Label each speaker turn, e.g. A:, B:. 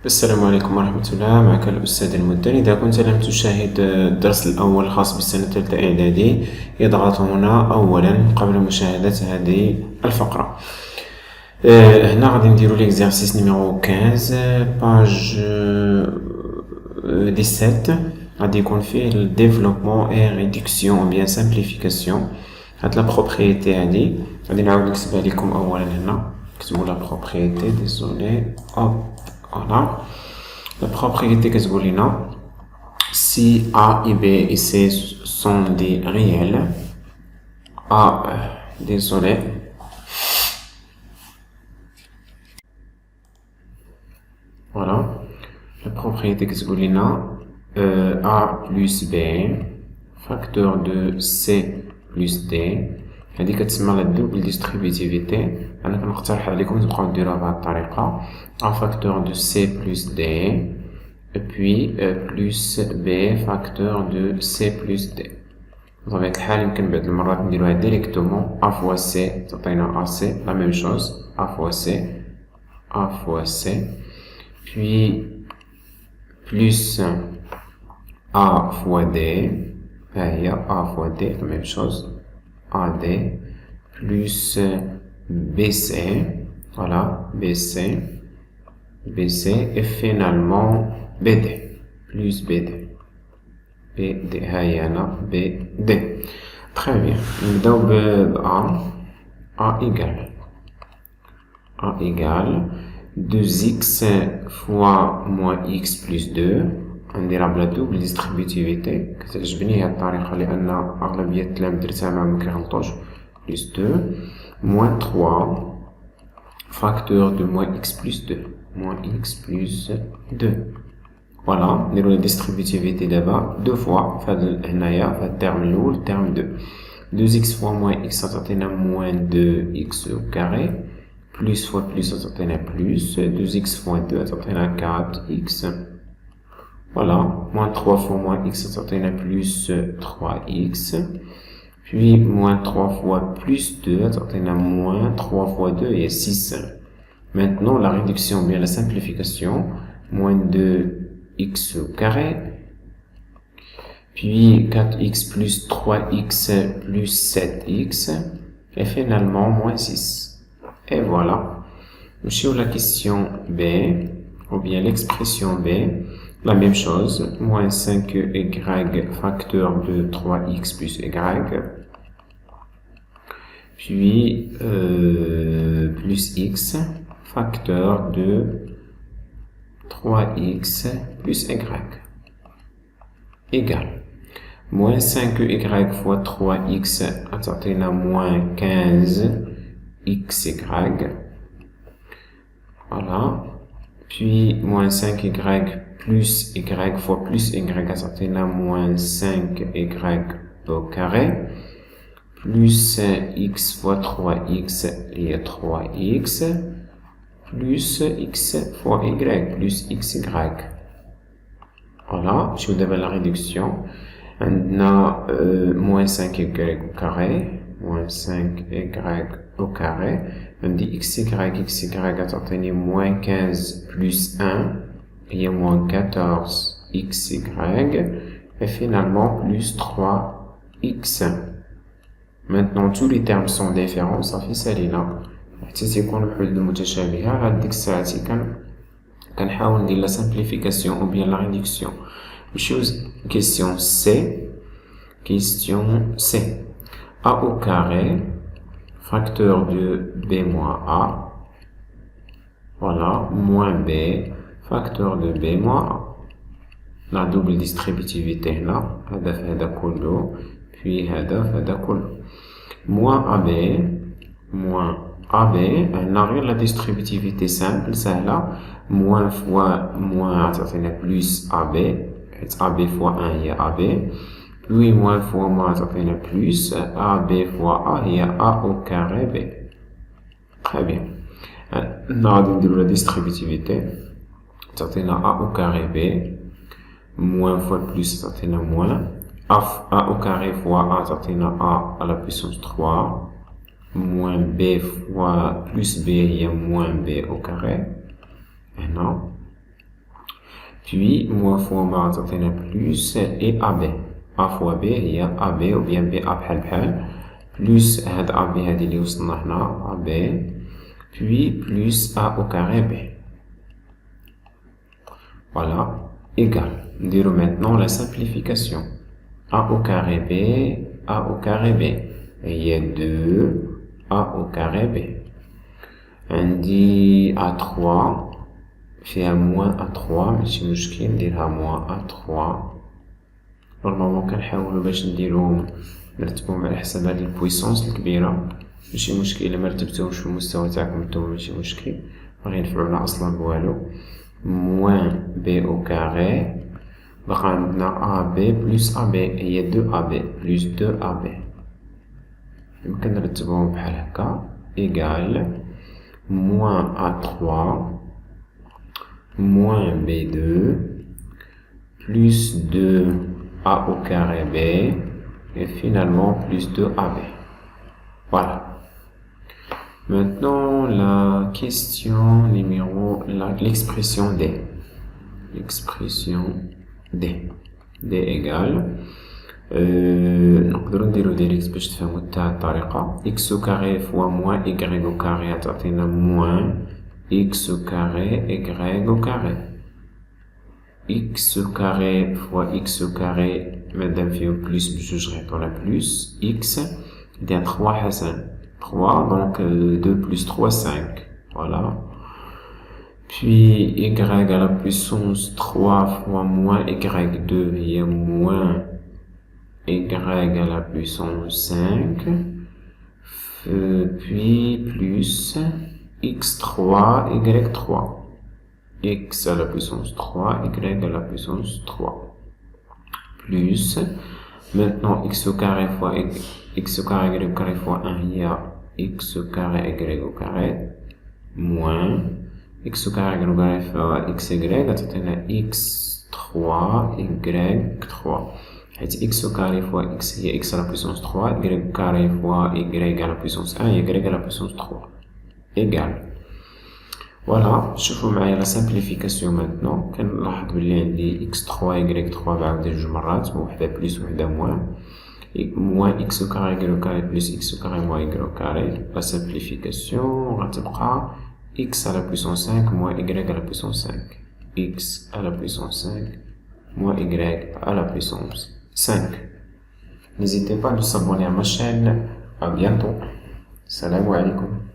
A: السلام عليكم ورحمة الله. معك الأستاذ المدن. إذا كنت لم تشاهد الدرس الأول الخاص بالسنة الثالثة إعدادي اضغط هنا أولا قبل مشاهدة هذه الفقرة. هنا غادي نديرو l'exercice numéro 15 page 17 غادي يكون فيه le développement et réduction ou bien simplification. هاد la propriété هادي غادي نعاود نكتبها لكم أولا هنا. نكتبو la propriété, désolé, hop, voilà. La propriété كتقول لنا si A et B et C sont des réels, A, désolé, voilà. La propriété كتقول لنا A plus B facteur de C plus D. هذه كتسمى لا double distributivité. انا كنقترح عليكم تبقاو ديروها بهذه الطريقه A facteur de C plus D et puis plus B facteur de C plus D. بطبيعة الحال يمكن بعض المرات نديروها ديريكتومون A fois C تعطينا AC la même chose A fois C puis plus A fois D هي A fois D la même chose AD plus BC, voilà, BC et finalement BD, plus BD, BD. Très bien. Donc, A égale 2x fois moins x plus 2. نديرها بلا دوبل ديستريبيتيفيتي. كتعجبني هاد الطريقة لأن أغلبية التلاميذ درتها معاهم مكيغلطوش. Plus 2 moins 3 facteur de moins x plus 2 moins x plus 2. Voilà, نديرو لا ديستريبيتيفيتي دابا دو فوا فهاد هنايا فهاد الترم الأول الترم 2 2x fois moins x تعطينا moins 2x au carré plus fois plus تعطينا plus 2x fois 2 تعطينا 4x. Voilà, moins 3 fois moins x, ça donne plus 3x. Puis, moins 3 fois plus 2, ça donne moins 3 fois 2 et 6. Maintenant, la réduction, bien la simplification, moins 2x au carré. Puis, 4x plus 3x plus 7x. Et finalement, moins 6. Et voilà. Sur la question B, ou bien l'expression B, la même chose, moins 5y facteur de 3x plus y, puis plus x facteur de 3x plus y, égale moins 5y fois 3x à moins 15xy, voilà, puis moins 5y plus y fois plus y à moins 5y au carré, plus x fois 3x et 3x, plus x fois y plus xy. Voilà, je vous donne la réduction. On a moins 5y au carré, moins 5y au carré. On dit xy à moins 15 plus 1. Il y a moins 14xy et finalement plus 3x. Maintenant tous les termes sont différents, ça fait سالينا حتى تيكون الحدود متشابهة. هاد ديك الساعة كنحاول ندير لا simplification ou bien la réduction. نمشيو question C. A au carré facteur de B moins A, voilà, moins B facteur de B moins A. La double distributivité هنا هذا في هذا كله puis هذا في هذا كله moins AB هنا غير la distributivité simple سهلة. moins fois moins تعطينا plus AB حيت AB fois 1 هي AB, puis moins fois moins تعطينا plus AB fois A هي A au carré B. Très bien. هنا غادي نديرو la distributivité تعطينا A au carré B, moins fois plus تعطينا moins, A au carré fois A تعطينا A à la puissance 3, moins B fois plus B هي moins B au carré. هنا puis moins fois ما تعطينا plus et AB. A fois B هي AB ou bien BA بحال بحال plus هاد AB هادي اللي وصلنا هنا AB puis plus A au carré B. Voilà, égal. نديرو maintenant la simplification. A au carré B, A au carré B. هي 2 A au carré B. عندي A3 فيها moins A3 ماشي مشكل نديرها moins A3. نورمالمون كنحاولو باش نديروهم نرتبوهم على حسب هاد البويسونس الكبيرة ماشي مشكل إلا مرتبتوهمش في المستوى تاعكم نتوما ماشي مشكل مغينفعونا أصلا بوالو moins B au carré بقى عندنا AB plus AB هي 2AB plus 2AB يمكن نرتبوهم بحال هكا égal moins A3 moins B2 plus 2A au carré B et finalement plus 2AB. Voilà. Maintenant, la question numéro, l'expression D. L'expression D. D égale نقدرو نديرو ديريكت باش تفهمو تاع الطريقة x au carré fois moins y au carré تعطينا moins x au carré y au carré x au carré fois x au carré مادام فيه plus بجوج غيعطونا plus x ندير 3 حسن 3 donc 2 plus 3 5 voilà puis y à la puissance 3 fois moins y2 est moins y à la puissance 5 puis plus x3 y3 x à la puissance 3 y à la puissance 3 plus maintenant x au carré fois x au carré y au carré fois 1 il y a x au carré y au carré moins x au carré y au carré fois xy تعطينا x3 y3 حيت x au carré fois x هي x à la puissance 3 y au carré fois y à la puissance 1 y à la puissance 3 égal. Voilà, شوفوا معايا لا سامبليفيكاسيون مانتنون كنلاحظ بلي عندي x3 y3 بعاود جوج مرات وحده بليس وحده موان moins x au carré y au carré plus x au carré moins y au carré la simplification غتبقى x à la puissance 5 moins y à la puissance 5 x à la puissance 5 moins y à la puissance 5. N'hésitez pas à vous abonner à ma chaîne. À bientôt. Salam alaikum.